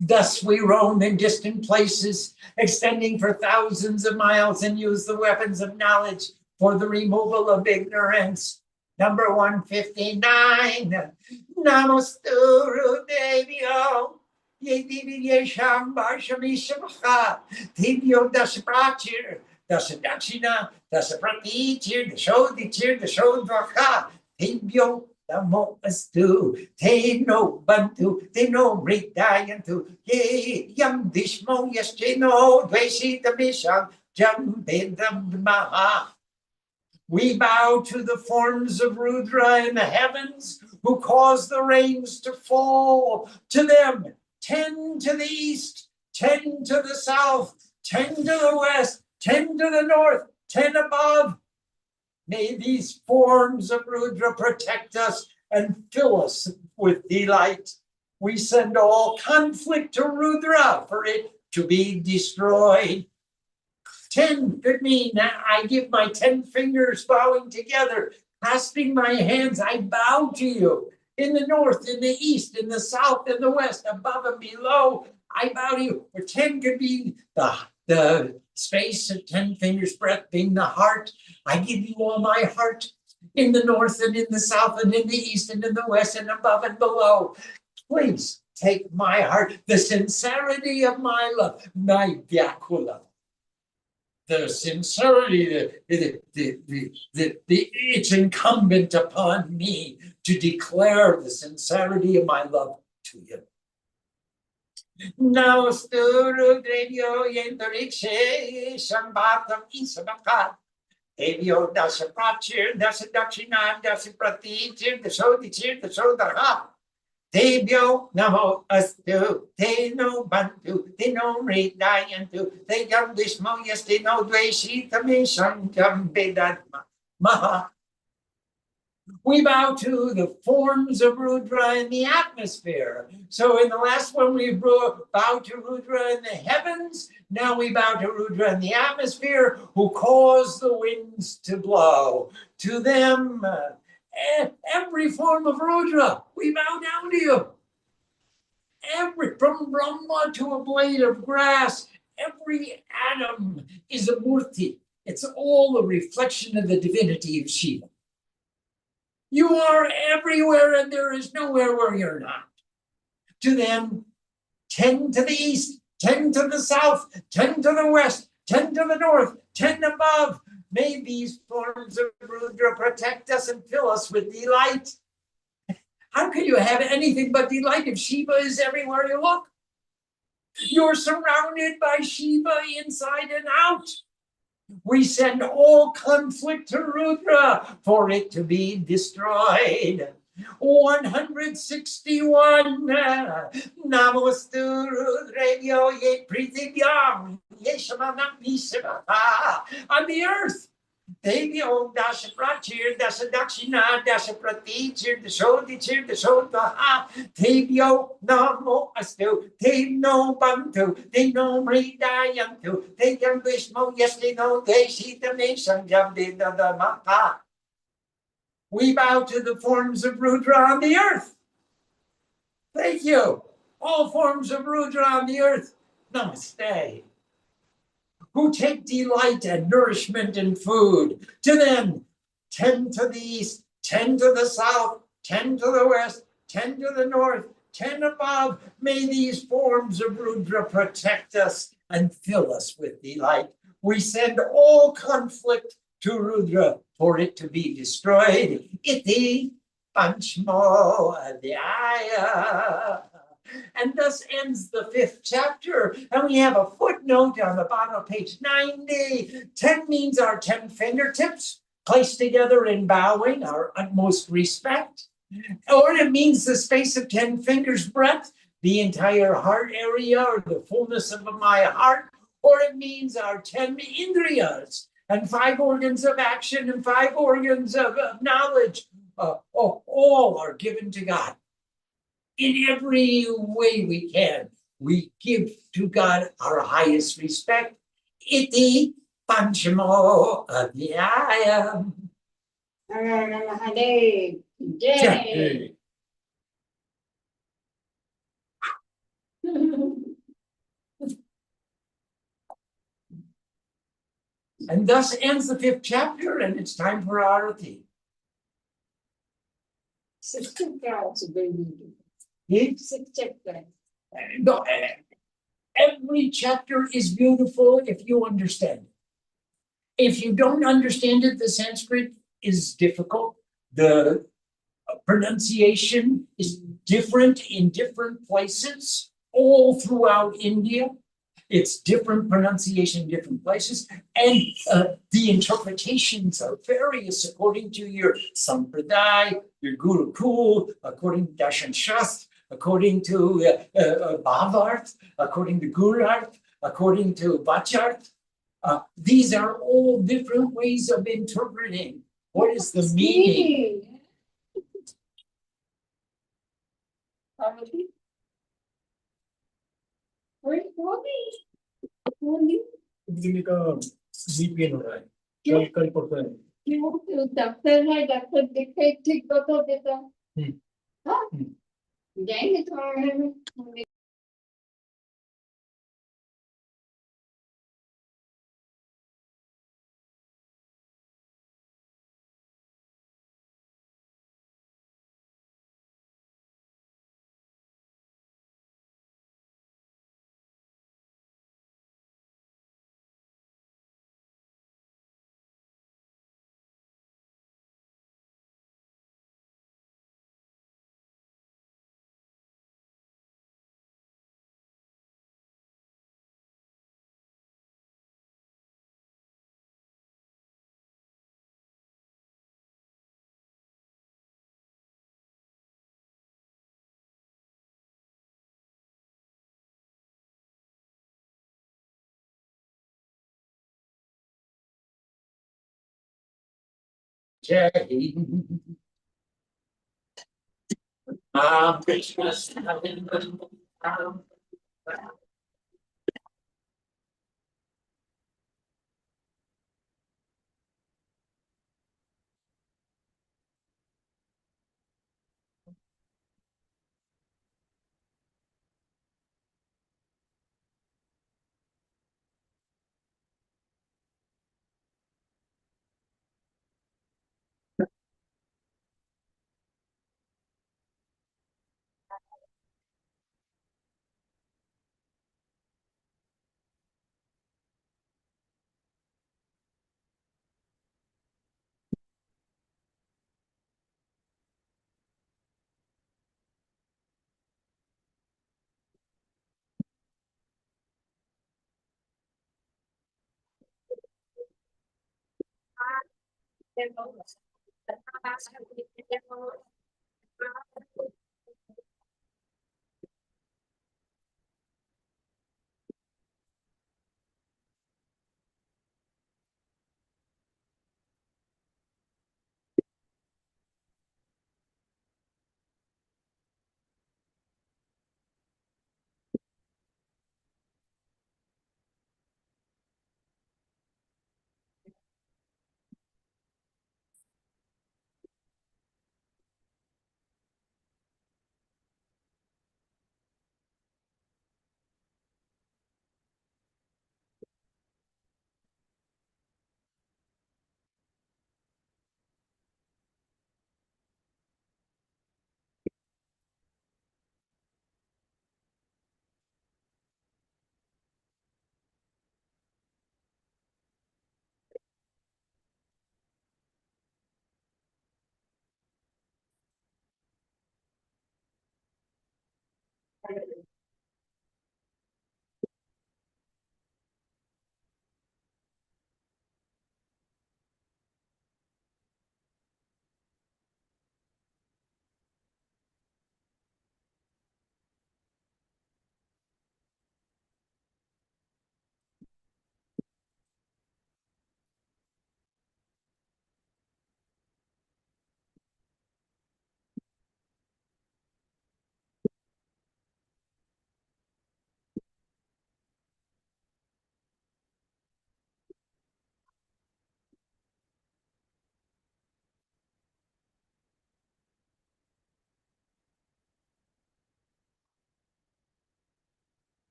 Thus we roam in distant places, extending for thousands of miles, and use the weapons of knowledge for the removal of ignorance. Number 159. Namasturu Devyo. Ye Divya Shamba Shamishamha. Divyo Dasprachir. Dasadakshina. Dasapratichir. Dashodichir. Dashodvaka. Divyo Namo Astu. Te no Bantu. Te no Ridayantu. Ye Yam Dishmo Yaschino. Dveshita Misham. Jam Bedam Maha. We bow to the forms of Rudra in the heavens, who cause the rains to fall. To them, 10 to the east, 10 to the south, 10 to the west, 10 to the north, 10 above. May these forms of Rudra protect us and fill us with delight. We send all conflict to Rudra for it to be destroyed. 10 could mean that I give my 10 fingers bowing together, clasping my hands. I bow to you in the north, in the east, in the south, in the west, above and below. I bow to you. Or 10 could be the space of 10 fingers breadth being the heart. I give you all my heart in the north and in the south and in the east and in the west and above and below. Please take my heart, the sincerity of my love, my vyakula. The sincerity, it's incumbent upon me to declare the sincerity of my love to you. Now, Sturu Devyo Yendorikshe Shambatam Isabaka. Devyo Dasaprachir, Dasadakshina, Dasapratichir, Dasodichir, Dasodaha. Tebyo namo astu, te no bantu, te no redayantu, te yam vishmo yasti no dveshi tame shantam vedatma. Maha. We bow to the forms of Rudra in the atmosphere. So in the last one, we bowed to Rudra in the heavens. Now we bow to Rudra in the atmosphere, who cause the winds to blow. To them, every form of Rudra, we bow down to you. From Brahma to a blade of grass, every atom is a murti. It's all a reflection of the divinity of Shiva. You are everywhere and there is nowhere where you're not. To them, 10 to the east, 10 to the south, 10 to the west, 10 to the north, 10 above. May these forms of Rudra protect us and fill us with delight. How can you have anything but delight if Shiva is everywhere you look? You're surrounded by Shiva inside and out. We send all conflict to Rudra for it to be destroyed. 161 Namostu Rudrastadhyayi ye Prithivyam ye Shamanam Vishvata on the earth. Devyo Dasha Prachir, Dasha Dakshina, Dasha Praticir, Dashodicir, Dashodaha, Devyo Namo Astu, Dev no Bantu, Dev no Mridayantu, Dev Yam Vishmo Yastino, Deshita Nation Jam Mata. We bow to the forms of Rudra on the earth. Thank you. All forms of Rudra on the earth. Namaste. Who take delight and nourishment in food. To them, 10 to the east, 10 to the south, 10 to the west, 10 to the north, 10 above. May these forms of Rudra protect us and fill us with delight. We send all conflict to Rudra for it to be destroyed. Iti Panchmo Adhyaya. And thus ends the 5th chapter. And we have a footnote on the bottom of page 90. 10 means our 10 fingertips placed together in bowing, our utmost respect. Or it means the space of 10 fingers breadth, the entire heart area or the fullness of my heart. Or it means our 10 indriyas and 5 organs of action and 5 organs of knowledge. All are given to God. In every way we can, we give to God our highest respect. Iti Panchamo Adhyaya. Jai. And thus ends the 5th chapter, and it's time for Arati. No, every chapter is beautiful if you understand it. If you don't understand it, the Sanskrit is difficult. The pronunciation is different in different places all throughout India. It's different pronunciation in different places. And the interpretations are various according to your Sampradaya, your Gurukul, according to Darshan Shastra, according to Bhavarth, according to Gurarth, according to Vacharth. These are all different ways of interpreting. What is the meaning? का VPN हो रहा है कल कल पड़ता है क्यों doctor है डॉक्टर दिखे ठीक बता देता हाँ जाएंगे थोड़ा Jai. Krishna.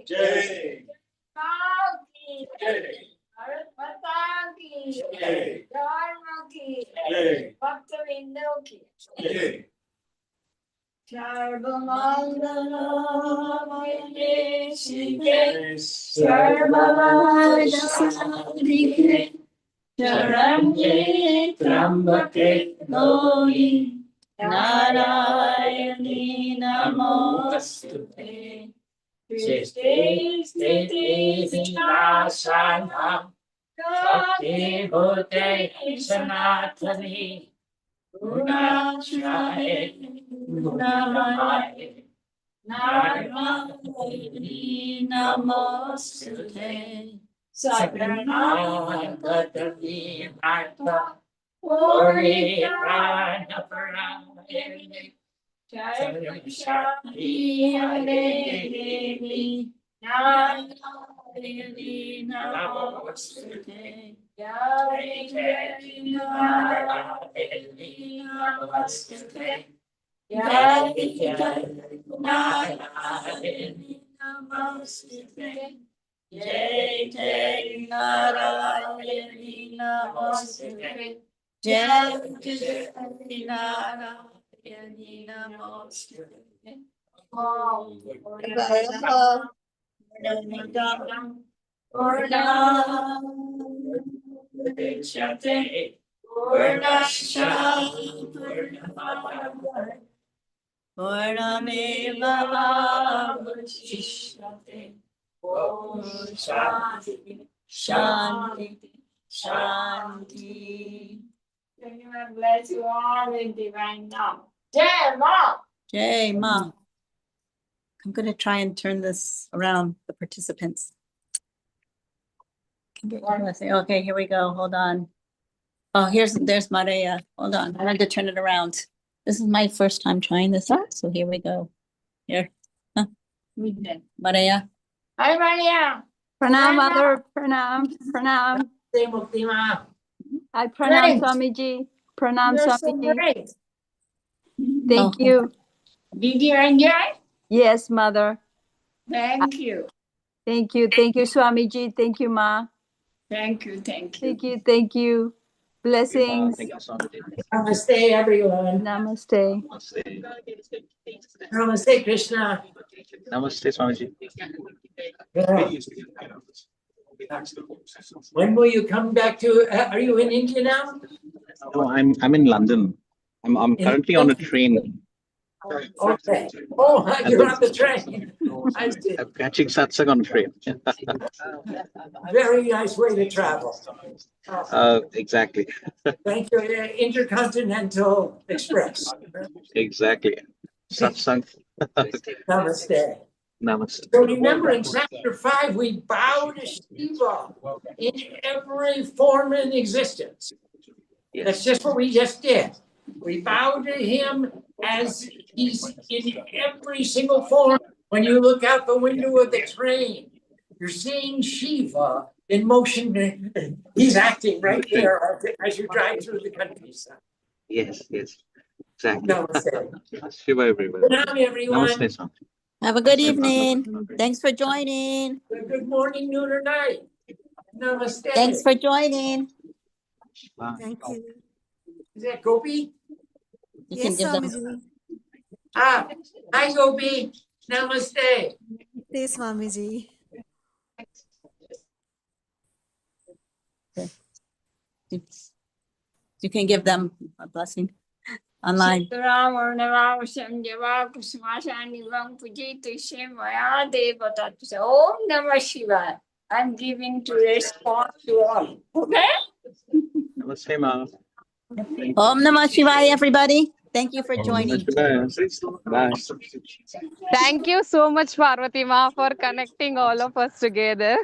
Jai. Jai. Jai. Jai. Jai. Sarvamangala Shike Sarvamangala Charanye Trambake Gauri Narayani Namostute Shrishti Sthiti Vinashana Shakti Bhute Sanatani Gunashraye Gunamaye Narayani Namostute Saranagatavi Martha Ori Pranaparayani Shakti Hare Narayani Namostute Jai Jai Narayani Namostute Jai Jai Narayani Namostute Jai Jai Narayani Namostute Jai Jai Narayani Namostute Om Purnamada Purnamudachyate Purnasya Purnamada Purnameva Avashishyate Om Shanti Shanti Shanti. Can you bless you all in divine now? Jai Ma! Jay, Ma. I'm going to try and turn this around, the participants. Okay, here we go. Hold on. Oh, there's Maria. Hold on. I had to turn it around. This is my first time trying this out, so here we go. Here. Huh. Maria. Hi, Maria. Pranam, Mother. Pranam. Pranam. Say Muktima. I pranam Great. Swamiji. Pranam You're so Swamiji. great. Thank Oh. you. Did you enjoy? Yes, Mother. Thank you. Thank you. Thank you, Swamiji. Thank you, Ma. Thank you. Thank you. Thank you. Thank you. Blessings. Thank you so much. Namaste, everyone. Namaste. Namaste, Krishna. Namaste, Swamiji. Yeah. When will you come back to? Are you in India now? No, I'm in London. I'm currently on a train. Okay. Oh, you're on the train. I see. I'm catching satsang on a train. Very nice way to travel. Exactly. Thank you. Intercontinental Express. Exactly. Satsang. Namaste. Namaste. So remember in chapter 5, we bow to Shiva in every form in existence. That's just what we just did. We bow to him as he's in every single form. When you look out the window of the train, you're seeing Shiva in motion. He's acting right there as you drive through the countryside. Yes, yes. Exactly. Namaste. Shiva everywhere. Good night, everyone. Namaste, Swami. Have a good evening. Thanks for joining. Good morning, noon, or night. Namaste. Thanks for joining. Bye. Thank you. Is that Gopi? You Yes, can give them. Swamiji. Hi, Gopi. Namaste. Namaste, Swamiji. You can give them a blessing online. Ram Ornavasam Java Kusmasani Vam Pujitu Shemaya Devata. Om Namah Shivaya. I'm giving to respond to all. Okay? Namaste, Ma. Om Namah Shivaya, everybody. Thank you for joining. Bye. Thank you so much, Parvati Ma, for connecting all of us together.